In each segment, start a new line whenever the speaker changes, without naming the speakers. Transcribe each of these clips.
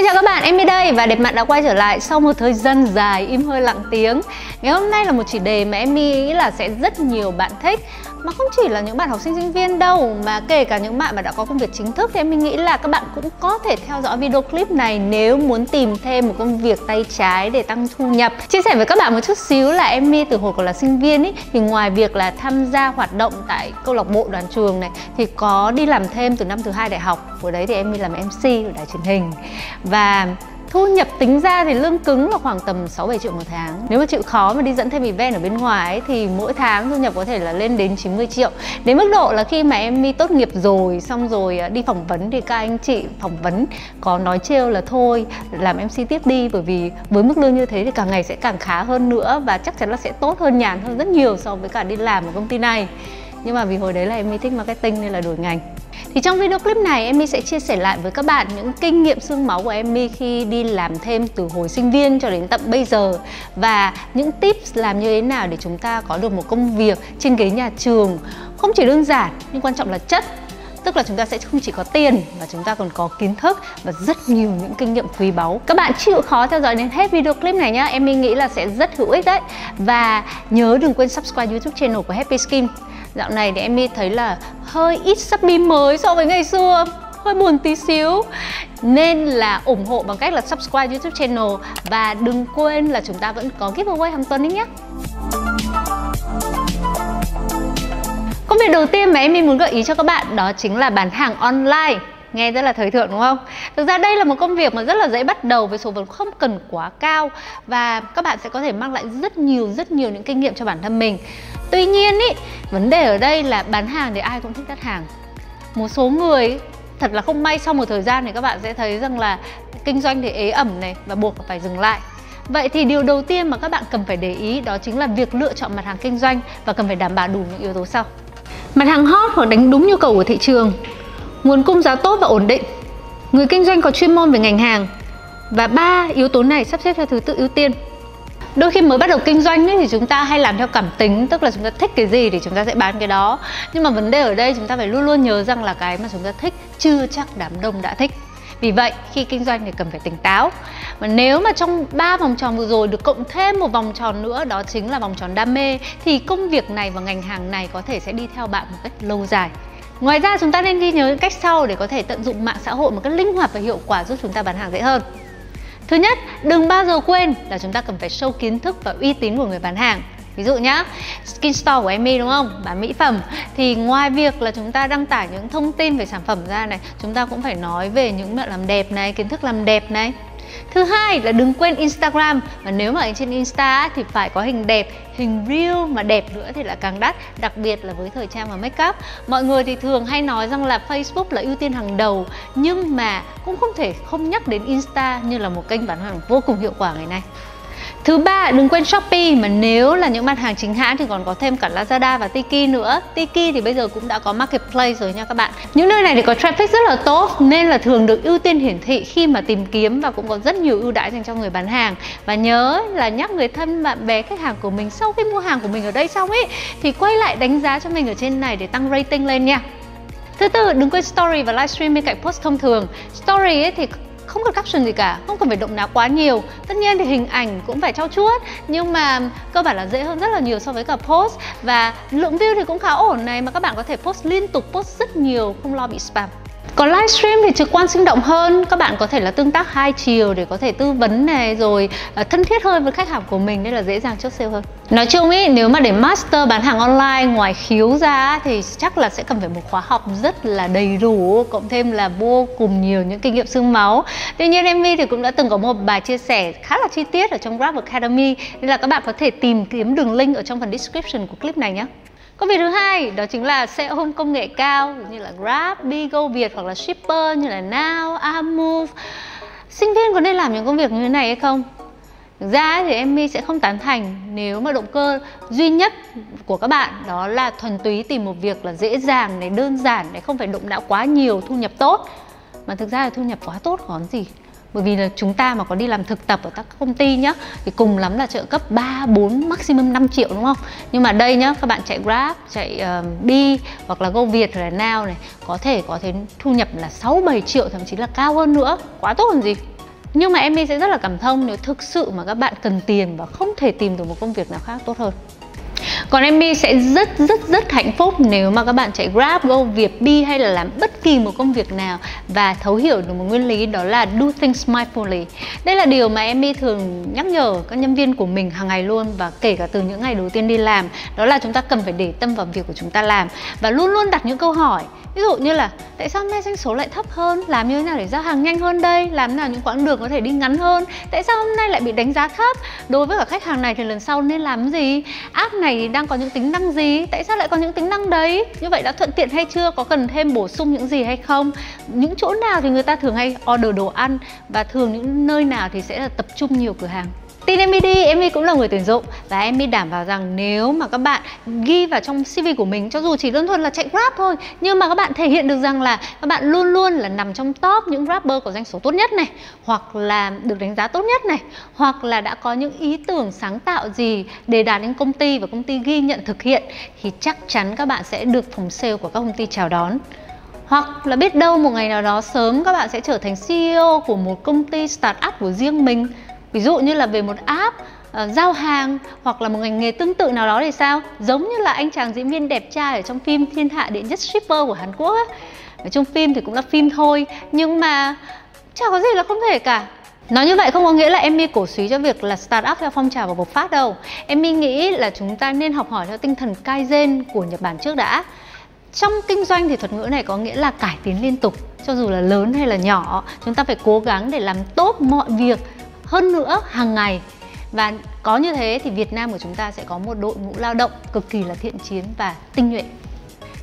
Xin chào các bạn, Emmy đây và Đẹp Mặt đã quay trở lại sau một thời gian dài im hơi lặng tiếng. Ngày hôm nay là một chủ đề mà Emmy nghĩ là sẽ rất nhiều bạn thích. Mà không chỉ là những bạn học sinh sinh viên đâu, mà kể cả những bạn mà đã có công việc chính thức thì Emmy nghĩ là các bạn cũng có thể theo dõi video clip này nếu muốn tìm thêm một công việc tay trái để tăng thu nhập. Chia sẻ với các bạn một chút xíu là Emmy từ hồi còn là sinh viên ý, thì ngoài việc là tham gia hoạt động tại câu lạc bộ đoàn trường này thì có đi làm thêm từ năm thứ 2 đại học. Hồi đấy thì Emmy làm MC ở đài truyền hình. Và thu nhập tính ra thì lương cứng là khoảng tầm 6-7 triệu một tháng. Nếu mà chịu khó mà đi dẫn thêm event ở bên ngoài ấy, thì mỗi tháng thu nhập có thể là lên đến 90 triệu. Đến mức độ là khi mà Emmy tốt nghiệp rồi, xong rồi đi phỏng vấn thì các anh chị phỏng vấn có nói trêu là thôi làm MC tiếp đi, bởi vì với mức lương như thế thì càng ngày sẽ càng khá hơn nữa và chắc chắn là sẽ tốt hơn, nhàn hơn rất nhiều so với cả đi làm ở công ty này. Nhưng mà vì hồi đấy là Emmy thích marketing nên là đổi ngành. Thì trong video clip này Emmy sẽ chia sẻ lại với các bạn những kinh nghiệm xương máu của Emmy khi đi làm thêm từ hồi sinh viên cho đến tận bây giờ, và những tips làm như thế nào để chúng ta có được một công việc trên ghế nhà trường không chỉ đơn giản nhưng quan trọng là chất. Tức là chúng ta sẽ không chỉ có tiền mà chúng ta còn có kiến thức và rất nhiều những kinh nghiệm quý báu. Các bạn chịu khó theo dõi đến hết video clip này nhá, Emmy nghĩ là sẽ rất hữu ích đấy. Và nhớ đừng quên subscribe YouTube channel của Happy Skin. Dạo này thì Emmy thấy là hơi ít subscribe mới so với ngày xưa, hơi buồn tí xíu. Nên là ủng hộ bằng cách là subscribe YouTube channel. Và đừng quên là chúng ta vẫn có giveaway hàng tuần đấy nhé. Công việc đầu tiên mà Emmy muốn gợi ý cho các bạn đó chính là bán hàng online. Nghe rất là thời thượng đúng không? Thực ra đây là một công việc mà rất là dễ bắt đầu với số vốn không cần quá cao. Và các bạn sẽ có thể mang lại rất nhiều những kinh nghiệm cho bản thân mình. Tuy nhiên ý, vấn đề ở đây là bán hàng thì ai cũng thích đắt hàng. Một số người thật là không may sau một thời gian thì các bạn sẽ thấy rằng là kinh doanh thì ế ẩm này và buộc phải dừng lại. Vậy thì điều đầu tiên mà các bạn cần phải để ý đó chính là việc lựa chọn mặt hàng kinh doanh và cần phải đảm bảo đủ những yếu tố sau. Mặt hàng hot hoặc đánh đúng nhu cầu của thị trường, nguồn cung giá tốt và ổn định, người kinh doanh có chuyên môn về ngành hàng, và 3 yếu tố này sắp xếp theo thứ tự ưu tiên. Đôi khi mới bắt đầu kinh doanh ấy, thì chúng ta hay làm theo cảm tính, tức là chúng ta thích cái gì thì chúng ta sẽ bán cái đó. Nhưng mà vấn đề ở đây chúng ta phải luôn luôn nhớ rằng là cái mà chúng ta thích chưa chắc đám đông đã thích. Vì vậy khi kinh doanh thì cần phải tỉnh táo. Và nếu mà trong 3 vòng tròn vừa rồi được cộng thêm một vòng tròn nữa, đó chính là vòng tròn đam mê, thì công việc này và ngành hàng này có thể sẽ đi theo bạn một cách lâu dài. Ngoài ra chúng ta nên ghi nhớ những cách sau để có thể tận dụng mạng xã hội một cách linh hoạt và hiệu quả, giúp chúng ta bán hàng dễ hơn. Thứ nhất, đừng bao giờ quên là chúng ta cần phải show kiến thức và uy tín của người bán hàng. Ví dụ nhá, Skin Store của Emmy đúng không? Bán mỹ phẩm. Thì ngoài việc là chúng ta đăng tải những thông tin về sản phẩm ra này, chúng ta cũng phải nói về những mẹo làm đẹp này, kiến thức làm đẹp này. Thứ hai là đừng quên Instagram. Và nếu mà ở trên Insta thì phải có hình đẹp, hình real mà đẹp nữa thì là càng đắt. Đặc biệt là với thời trang và make up. Mọi người thì thường hay nói rằng là Facebook là ưu tiên hàng đầu, nhưng mà cũng không thể không nhắc đến Insta như là một kênh bán hàng vô cùng hiệu quả ngày nay. Thứ ba, đừng quên Shopee, mà nếu là những mặt hàng chính hãng thì còn có thêm cả Lazada và Tiki nữa. Tiki thì bây giờ cũng đã có marketplace rồi nha các bạn. Những nơi này thì có traffic rất là tốt nên là thường được ưu tiên hiển thị khi mà tìm kiếm, và cũng có rất nhiều ưu đãi dành cho người bán hàng. Và nhớ là nhắc người thân, bạn bè, khách hàng của mình sau khi mua hàng của mình ở đây xong ấy thì quay lại đánh giá cho mình ở trên này để tăng rating lên nha. Thứ tư, đừng quên story và livestream bên cạnh post thông thường. Story ấy thì không cần caption gì cả, không cần phải động não quá nhiều. Tất nhiên thì hình ảnh cũng phải trau chuốt, nhưng mà cơ bản là dễ hơn rất là nhiều so với cả post. Và lượng view thì cũng khá ổn này, mà các bạn có thể post liên tục, post rất nhiều, không lo bị spam. Còn livestream thì trực quan sinh động hơn, các bạn có thể là tương tác hai chiều để có thể tư vấn này, rồi thân thiết hơn với khách hàng của mình nên là dễ dàng chốt sale hơn. Nói chung ý, nếu mà để master bán hàng online ngoài khiếu ra thì chắc là sẽ cần phải một khóa học rất là đầy đủ, cộng thêm là vô cùng nhiều những kinh nghiệm xương máu. Tuy nhiên Emmy thì cũng đã từng có một bài chia sẻ khá là chi tiết ở trong Grab Academy, nên là các bạn có thể tìm kiếm đường link ở trong phần description của clip này nhé. Công việc thứ hai đó chính là xe ôm công nghệ cao như là Grab, Bigo Việt hoặc là shipper như là Now, Amove. Sinh viên có nên làm những công việc như thế này hay không? Thực ra thì Emmy sẽ không tán thành nếu mà động cơ duy nhất của các bạn đó là thuần túy tìm một việc là dễ dàng này, đơn giản này, không phải động não quá nhiều, thu nhập tốt. Mà thực ra là thu nhập quá tốt còn gì. Bởi vì là chúng ta mà có đi làm thực tập ở các công ty nhá, thì cùng lắm là trợ cấp 3, 4, maximum 5 triệu đúng không? Nhưng mà đây nhá, các bạn chạy Grab, chạy Bi hoặc là Go Việt hay là Now này, có thể có thu nhập là 6, 7 triệu, thậm chí là cao hơn nữa. Quá tốt còn gì. Nhưng mà Emmy sẽ rất là cảm thông nếu thực sự mà các bạn cần tiền và không thể tìm được một công việc nào khác tốt hơn. Còn Emmy sẽ rất hạnh phúc nếu mà các bạn chạy Grab, Go, Vietbi hay là làm bất kỳ một công việc nào và thấu hiểu được một nguyên lý, đó là do things mindfully. Đây là điều mà Emmy thường nhắc nhở các nhân viên của mình hàng ngày luôn, và kể cả từ những ngày đầu tiên đi làm. Đó là chúng ta cần phải để tâm vào việc của chúng ta làm và luôn luôn đặt những câu hỏi. Ví dụ như là tại sao hôm nay doanh số lại thấp hơn? Làm như thế nào để giao hàng nhanh hơn đây? Làm thế nào những quãng đường có thể đi ngắn hơn? Tại sao hôm nay lại bị đánh giá thấp? Đối với cả khách hàng này thì lần sau nên làm gì? App này thì đang có những tính năng gì? Tại sao lại có những tính năng đấy? Như vậy đã thuận tiện hay chưa? Có cần thêm bổ sung những gì hay không? Những chỗ nào thì người ta thường hay order đồ ăn, và thường những nơi nào thì sẽ là tập trung nhiều cửa hàng? Tin Emmy đi, Emmy cũng là người tuyển dụng và Emmy đảm bảo rằng nếu mà các bạn ghi vào trong CV của mình, cho dù chỉ đơn thuần là chạy Grab thôi, nhưng mà các bạn thể hiện được rằng là các bạn luôn luôn là nằm trong top những Grabber có doanh số tốt nhất này, hoặc là được đánh giá tốt nhất này, hoặc là đã có những ý tưởng sáng tạo gì để đạt đến công ty và công ty ghi nhận thực hiện, thì chắc chắn các bạn sẽ được phòng sale của các công ty chào đón. Hoặc là biết đâu một ngày nào đó sớm các bạn sẽ trở thành CEO của một công ty startup của riêng mình. Ví dụ như là về một app giao hàng, hoặc là một ngành nghề tương tự nào đó thì sao? Giống như là anh chàng diễn viên đẹp trai ở trong phim Thiên Hạ Đệ Nhất Shipper của Hàn Quốc ấy. Ở trong phim thì cũng là phim thôi, nhưng mà chả có gì là không thể cả. Nói như vậy không có nghĩa là Emmy cổ suý cho việc là startup theo phong trào và bộc phát đâu. Emmy nghĩ là chúng ta nên học hỏi theo tinh thần Kaizen của Nhật Bản trước đã. Trong kinh doanh thì thuật ngữ này có nghĩa là cải tiến liên tục. Cho dù là lớn hay là nhỏ, chúng ta phải cố gắng để làm tốt mọi việc hơn nữa hàng ngày. Và có như thế thì Việt Nam của chúng ta sẽ có một đội ngũ lao động cực kỳ là thiện chiến và tinh nhuệ.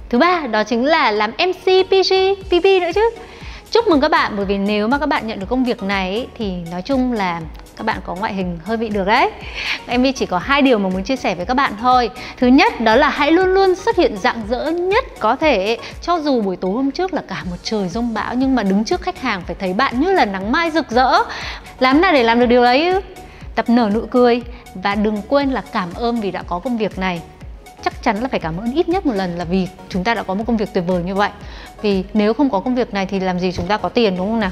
Thứ ba, đó chính là làm MC, PG, PP nữa chứ. Chúc mừng các bạn, bởi vì nếu mà các bạn nhận được công việc này thì nói chung là các bạn có ngoại hình hơi bị được đấy. Emmy chỉ có 2 điều mà muốn chia sẻ với các bạn thôi. Thứ nhất, đó là hãy luôn luôn xuất hiện rạng rỡ nhất có thể. Cho dù buổi tối hôm trước là cả một trời giông bão, nhưng mà đứng trước khách hàng phải thấy bạn như là nắng mai rực rỡ. Làm nào để làm được điều đấy? Tập nở nụ cười. Và đừng quên là cảm ơn vì đã có công việc này. Chắc chắn là phải cảm ơn ít nhất một lần, là vì chúng ta đã có một công việc tuyệt vời như vậy. Vì nếu không có công việc này thì làm gì chúng ta có tiền, đúng không nào?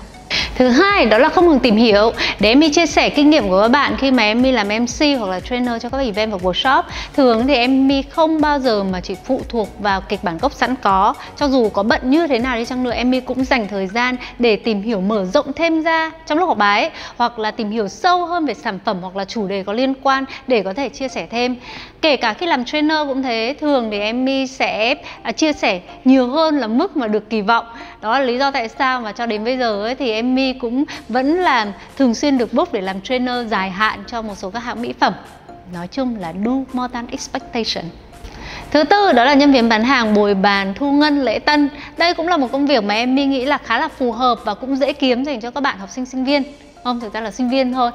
Thứ hai, đó là không ngừng tìm hiểu. Để Emmy chia sẻ kinh nghiệm của các bạn khi mà Emmy làm MC hoặc là trainer cho các event và workshop. Thường thì Emmy không bao giờ mà chỉ phụ thuộc vào kịch bản gốc sẵn có. Cho dù có bận như thế nào đi chăng nữa, Emmy cũng dành thời gian để tìm hiểu mở rộng thêm ra trong lúc học bài, hoặc là tìm hiểu sâu hơn về sản phẩm hoặc là chủ đề có liên quan để có thể chia sẻ thêm. Kể cả khi làm trainer cũng thế, thường thì Emmy sẽ chia sẻ nhiều hơn là mức mà được kỳ vọng. Đó là lý do tại sao mà cho đến bây giờ ấy, thì Emmy cũng vẫn là thường xuyên được book để làm trainer dài hạn cho một số các hãng mỹ phẩm. Nói chung là do more than expectation. Thứ tư, đó là nhân viên bán hàng, bồi bàn, thu ngân, lễ tân. Đây cũng là một công việc mà Emmy nghĩ là khá là phù hợp và cũng dễ kiếm dành cho các bạn học sinh, sinh viên. Không, thực ra là sinh viên thôi.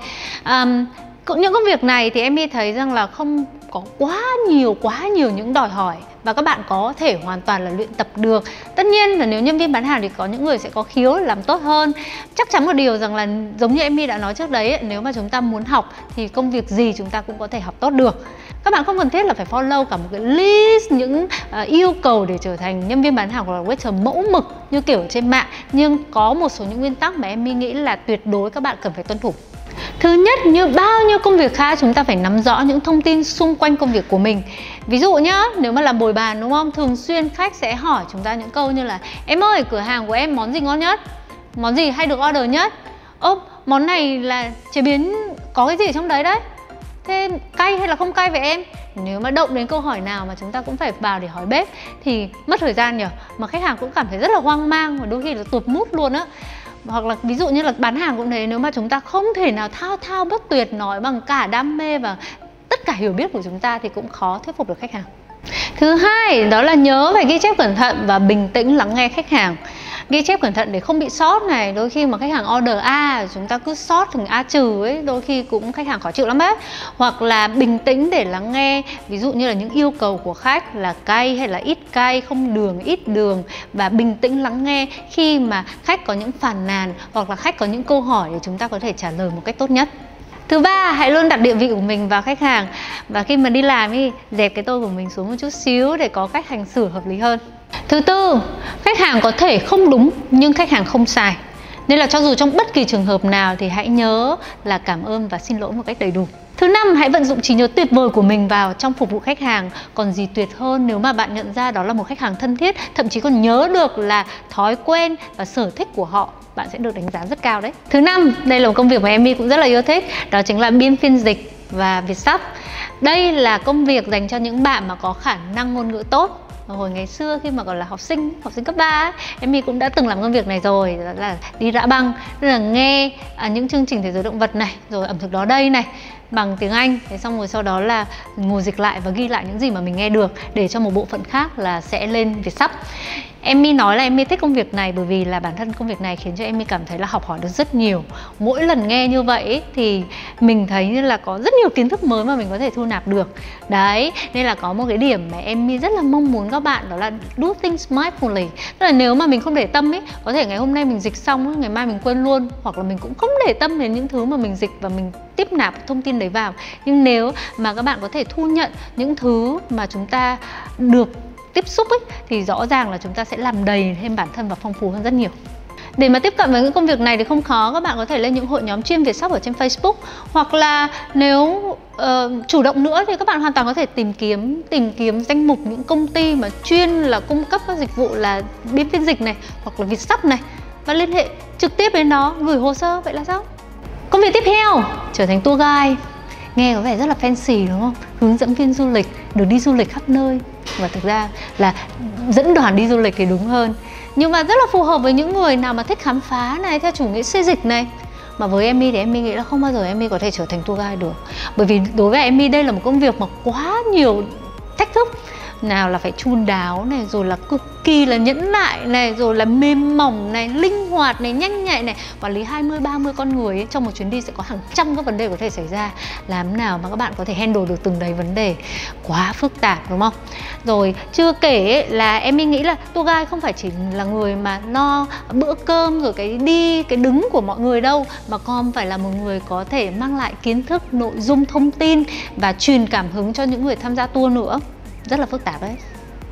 Những công việc này thì Emmy thấy rằng là không có quá nhiều những đòi hỏi và các bạn có thể hoàn toàn là luyện tập được. Tất nhiên là nếu nhân viên bán hàng thì có những người sẽ có khiếu làm tốt hơn. Chắc chắn một điều rằng là giống như Emmy đã nói trước đấy, nếu mà chúng ta muốn học thì công việc gì chúng ta cũng có thể học tốt được. Các bạn không cần thiết là phải follow cả một cái list những yêu cầu để trở thành nhân viên bán hàng hoặc là waiter mẫu mực như kiểu trên mạng. Nhưng có một số những nguyên tắc mà Emmy nghĩ là tuyệt đối các bạn cần phải tuân thủ. Thứ nhất, như bao nhiêu công việc khác, chúng ta phải nắm rõ những thông tin xung quanh công việc của mình. Ví dụ nhá, nếu mà làm bồi bàn đúng không? Thường xuyên khách sẽ hỏi chúng ta những câu như là: em ơi, cửa hàng của em món gì ngon nhất? Món gì hay được order nhất? Ơ, món này là chế biến có cái gì ở trong đấy đấy? Thế cay hay là không cay vậy em? Nếu mà động đến câu hỏi nào mà chúng ta cũng phải vào để hỏi bếp thì mất thời gian nhỉ? Mà khách hàng cũng cảm thấy rất là hoang mang và đôi khi là tụt mood luôn á. Hoặc là ví dụ như là bán hàng cũng thế, nếu mà chúng ta không thể nào thao thao bất tuyệt nói bằng cả đam mê và tất cả hiểu biết của chúng ta thì cũng khó thuyết phục được khách hàng. Thứ hai, đó là nhớ phải ghi chép cẩn thận và bình tĩnh lắng nghe khách hàng. Ghi chép cẩn thận để không bị sót này. Đôi khi mà khách hàng order A, chúng ta cứ sót thành A trừ ấy, đôi khi cũng khách hàng khó chịu lắm ấy. Hoặc là bình tĩnh để lắng nghe, ví dụ như là những yêu cầu của khách là cay hay là ít cay, không đường, ít đường. Và bình tĩnh lắng nghe khi mà khách có những phàn nàn hoặc là khách có những câu hỏi để chúng ta có thể trả lời một cách tốt nhất. Thứ ba, hãy luôn đặt địa vị của mình vào khách hàng. Và khi mà đi làm thì dẹp cái tôi của mình xuống một chút xíu để có cách hành xử hợp lý hơn. Thứ tư, khách hàng có thể không đúng nhưng khách hàng không sai. Nên là cho dù trong bất kỳ trường hợp nào thì hãy nhớ là cảm ơn và xin lỗi một cách đầy đủ. Thứ năm, hãy vận dụng trí nhớ tuyệt vời của mình vào trong phục vụ khách hàng. Còn gì tuyệt hơn nếu mà bạn nhận ra đó là một khách hàng thân thiết, thậm chí còn nhớ được là thói quen và sở thích của họ, bạn sẽ được đánh giá rất cao đấy. Thứ năm, đây là một công việc mà Emmy cũng rất là yêu thích, đó chính là biên phiên dịch và Việt sắp. Đây là công việc dành cho những bạn mà có khả năng ngôn ngữ tốt. Hồi ngày xưa khi mà còn là học sinh cấp 3 ấy, Emmy cũng đã từng làm công việc này rồi, đó là đi rã băng, tức là nghe những chương trình thế giới động vật này, rồi ẩm thực đó đây này bằng tiếng Anh, thế xong rồi sau đó là ngồi dịch lại và ghi lại những gì mà mình nghe được để cho một bộ phận khác là sẽ lên Việt sắp. Emmy nói là Emmy thích công việc này bởi vì là bản thân công việc này khiến cho Emmy cảm thấy là học hỏi được rất nhiều. Mỗi lần nghe như vậy thì mình thấy như là có rất nhiều kiến thức mới mà mình có thể thu nạp được. Đấy, nên là có một cái điểm mà Emmy rất là mong muốn các bạn, đó là do things mindfully. Tức là nếu mà mình không để tâm ấy, có thể ngày hôm nay mình dịch xong, ngày mai mình quên luôn, hoặc là mình cũng không để tâm đến những thứ mà mình dịch và mình tiếp nạp thông tin đấy vào. Nhưng nếu mà các bạn có thể thu nhận những thứ mà chúng ta được tiếp xúc ấy, thì rõ ràng là chúng ta sẽ làm đầy thêm bản thân và phong phú hơn rất nhiều. Để mà tiếp cận với những công việc này thì không khó, các bạn có thể lên những hội nhóm chuyên Việt sắp ở trên Facebook, hoặc là nếu chủ động nữa thì các bạn hoàn toàn có thể tìm kiếm danh mục những công ty mà chuyên là cung cấp các dịch vụ là biên phiên dịch này hoặc là Việt sắp này và liên hệ trực tiếp đến nó, gửi hồ sơ, vậy là sao? Công việc tiếp theo, trở thành tour guide. Nghe có vẻ rất là fancy đúng không? Hướng dẫn viên du lịch, được đi du lịch khắp nơi. Và thực ra là dẫn đoàn đi du lịch thì đúng hơn. Nhưng mà rất là phù hợp với những người nào mà thích khám phá này, theo chủ nghĩa xê dịch này. Mà với Emmy thì Emmy nghĩ là không bao giờ Emmy có thể trở thành tour guide được. Bởi vì đối với Emmy đây là một công việc mà quá nhiều thách thức. Nào là phải chu đáo này, rồi là cực kỳ là nhẫn nại này, rồi là mềm mỏng này, linh hoạt này, nhanh nhạy này. Quản lý 20-30 con người ấy, trong một chuyến đi sẽ có hàng trăm các vấn đề có thể xảy ra. Làm nào mà các bạn có thể handle được từng đấy vấn đề, quá phức tạp đúng không? Rồi chưa kể ấy, là Emmy nghĩ là tour guide không phải chỉ là người mà no bữa cơm rồi cái đi, cái đứng của mọi người đâu, mà còn phải là một người có thể mang lại kiến thức, nội dung, thông tin và truyền cảm hứng cho những người tham gia tour nữa. Rất là phức tạp đấy.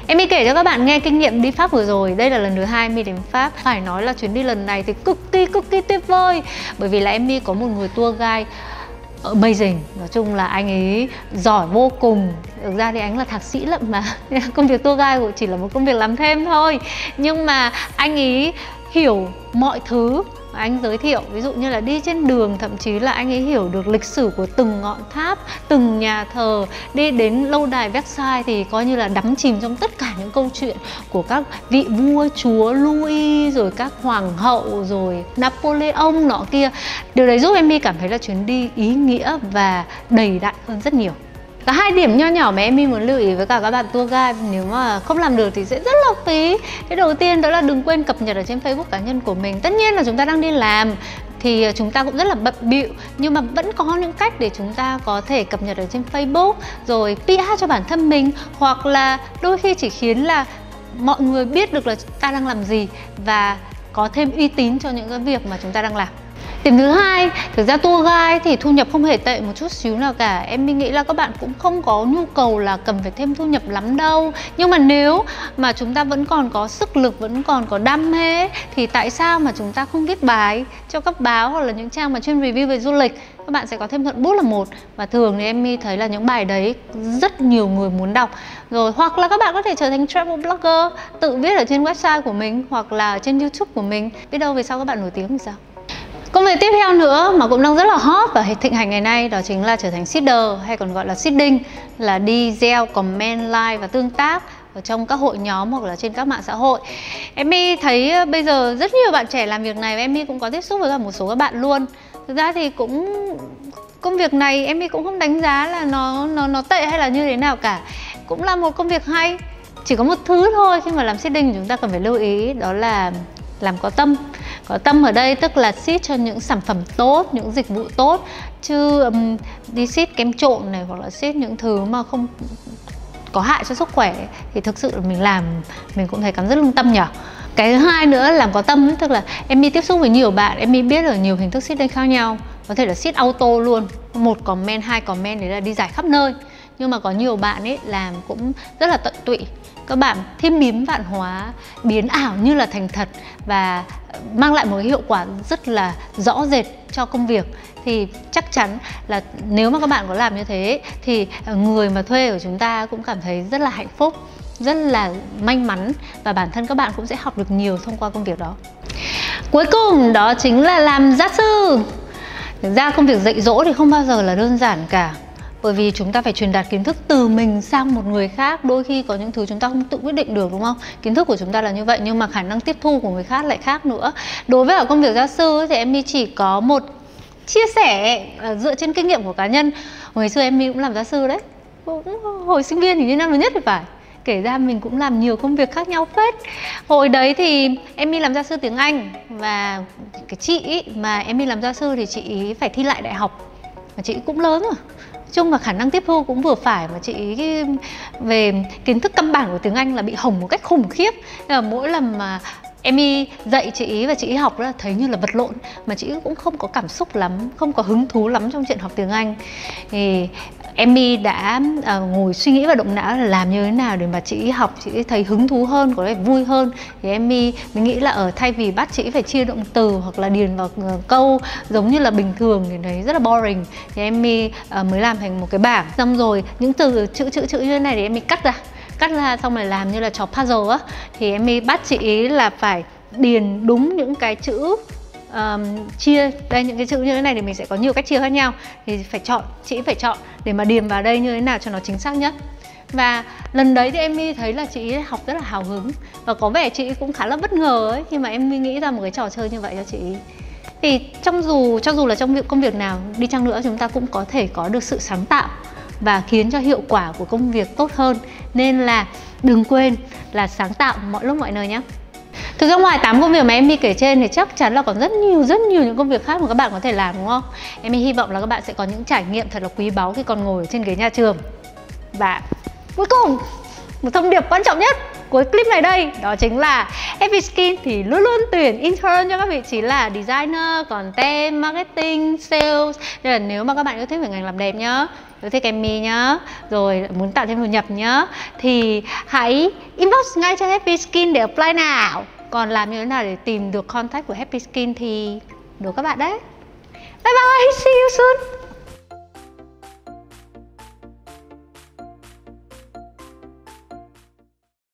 Emmy kể cho các bạn nghe kinh nghiệm đi Pháp vừa rồi. Đây là lần thứ 2 Emmy đến Pháp. Phải nói là chuyến đi lần này thì cực kỳ tuyệt vời. Bởi vì là Emmy có một người tour guide amazing. Nói chung là anh ấy giỏi vô cùng. Thực ra thì anh là thạc sĩ lận mà. Công việc tour guide chỉ là một công việc làm thêm thôi. Nhưng mà anh ấy hiểu mọi thứ anh giới thiệu, ví dụ như là đi trên đường, thậm chí là anh ấy hiểu được lịch sử của từng ngọn tháp, từng nhà thờ. Đi đến lâu đài Versailles thì coi như là đắm chìm trong tất cả những câu chuyện của các vị vua chúa Louis, rồi các hoàng hậu, rồi Napoleon nọ kia. Điều đấy giúp Emmy cảm thấy là chuyến đi ý nghĩa và đầy đặn hơn rất nhiều. Có 2 điểm nho nhỏ mà Emmy muốn lưu ý với cả các bạn tour guide nếu mà không làm được thì sẽ rất là phí. Cái đầu tiên đó là đừng quên cập nhật ở trên Facebook cá nhân của mình. Tất nhiên là chúng ta đang đi làm thì chúng ta cũng rất là bận bịu, nhưng mà vẫn có những cách để chúng ta có thể cập nhật ở trên Facebook, rồi PR cho bản thân mình, hoặc là đôi khi chỉ khiến là mọi người biết được là ta đang làm gì và có thêm uy tín cho những cái việc mà chúng ta đang làm. Điểm thứ hai, thực ra tour guide thì thu nhập không hề tệ một chút xíu nào cả. Em nghĩ là các bạn cũng không có nhu cầu là cần phải thêm thu nhập lắm đâu. Nhưng mà nếu mà chúng ta vẫn còn có sức lực, vẫn còn có đam mê thì tại sao mà chúng ta không viết bài cho các báo hoặc là những trang mà chuyên review về du lịch. Các bạn sẽ có thêm thuận bút là một. Và thường thì Emmy thấy là những bài đấy rất nhiều người muốn đọc. Rồi hoặc là các bạn có thể trở thành travel blogger, tự viết ở trên website của mình hoặc là trên YouTube của mình. Biết đâu về sau các bạn nổi tiếng thì sao? Công việc tiếp theo nữa mà cũng đang rất là hot và thịnh hành ngày nay đó chính là trở thành seeder, hay còn gọi là seeding, là đi gieo, comment, like và tương tác ở trong các hội nhóm hoặc là trên các mạng xã hội. Emmy thấy bây giờ rất nhiều bạn trẻ làm việc này và Emmy cũng có tiếp xúc với cả một số các bạn luôn. Thực ra thì cũng công việc này Emmy cũng không đánh giá là nó tệ hay là như thế nào cả. Cũng là một công việc hay. Chỉ có một thứ thôi khi mà làm seeding chúng ta cần phải lưu ý, đó là làm có tâm. Có tâm ở đây tức là seed cho những sản phẩm tốt, những dịch vụ tốt, chứ đi seed kém trộn này hoặc là seed những thứ mà không có hại cho sức khỏe thì thực sự là mình làm mình cũng thấy cảm rất lương tâm nhở. Cái thứ hai nữa là làm có tâm, tức là Emmy tiếp xúc với nhiều bạn, Emmy biết ở nhiều hình thức seeding khác nhau. Có thể là seed auto luôn, 1 comment, 2 comment đấy là đi giải khắp nơi. Nhưng mà có nhiều bạn ấy làm cũng rất là tận tụy. các bạn thêm biến vạn hóa, biến ảo như là thành thật và mang lại một cái hiệu quả rất là rõ rệt cho công việc, thì chắc chắn là nếu mà các bạn có làm như thế thì người mà thuê của chúng ta cũng cảm thấy rất là hạnh phúc, rất là may mắn, và bản thân các bạn cũng sẽ học được nhiều thông qua công việc đó. Cuối cùng đó chính là làm gia sư. Thực ra công việc dạy dỗ thì không bao giờ là đơn giản cả, bởi vì chúng ta phải truyền đạt kiến thức từ mình sang một người khác. Đôi khi có những thứ chúng ta không tự quyết định được, đúng không? Kiến thức của chúng ta là như vậy nhưng mà khả năng tiếp thu của người khác lại khác nữa. Đối với ở công việc gia sư thì em chỉ có một chia sẻ dựa trên kinh nghiệm của cá nhân. Hồi xưa em cũng làm gia sư đấy, cũng hồi sinh viên thì như năm thứ nhất thì phải. Kể ra mình cũng làm nhiều công việc khác nhau phết. Hồi đấy thì em làm gia sư tiếng Anh, và cái chị mà em làm gia sư thì chị ý phải thi lại đại học, và chị cũng lớn rồi. Chung là khả năng tiếp thu cũng vừa phải, mà chị về kiến thức căn bản của tiếng Anh là bị hỏng một cách khủng khiếp. Nên là mỗi lần mà em dạy chị ý và chị ý học là thấy như là vật lộn, mà chị ý cũng không có cảm xúc lắm, không có hứng thú lắm trong chuyện học tiếng Anh. Thì em đã ngồi suy nghĩ và động não là làm như thế nào để mà chị ý học, chị ý thấy hứng thú hơn, có vẻ vui hơn. Thì em mình nghĩ là thay vì bắt chị ý phải chia động từ hoặc là điền vào câu giống như là bình thường thì thấy rất là boring, thì em mới làm thành một cái bảng, xong rồi những từ chữ như thế này thì em cắt ra xong rồi làm như là trò puzzle á. Thì em bắt chị ý là phải điền đúng những cái chữ chia. Đây, những cái chữ như thế này thì mình sẽ có nhiều cách chia khác nhau, thì chị phải chọn để mà điền vào đây như thế nào cho nó chính xác nhất. Và lần đấy thì em thấy là chị học rất là hào hứng, và có vẻ chị cũng khá là bất ngờ ấy khi mà em nghĩ ra một cái trò chơi như vậy cho chị. Thì cho dù là trong công việc nào đi chăng nữa, chúng ta cũng có thể có được sự sáng tạo và khiến cho hiệu quả của công việc tốt hơn. Nên là đừng quên là sáng tạo mọi lúc mọi nơi nhé. Thực ra ngoài 8 công việc mà em kể trên thì chắc chắn là còn rất nhiều những công việc khác mà các bạn có thể làm, đúng không? Em hy vọng là các bạn sẽ có những trải nghiệm thật là quý báu khi còn ngồi ở trên ghế nhà trường. Và cuối cùng, một thông điệp quan trọng nhất của clip này đây, đó chính là Happy Skin thì luôn luôn tuyển intern cho các vị trí là designer, content, marketing, sales. Nên là nếu mà các bạn yêu thích về ngành làm đẹp nhá, yêu thích em nhá, rồi muốn tạo thêm thu nhập nhá, thì hãy inbox ngay cho Happy Skin để apply nào. Còn làm như thế nào để tìm được contact của Happy Skin thì được các bạn đấy. Bye bye, see you soon.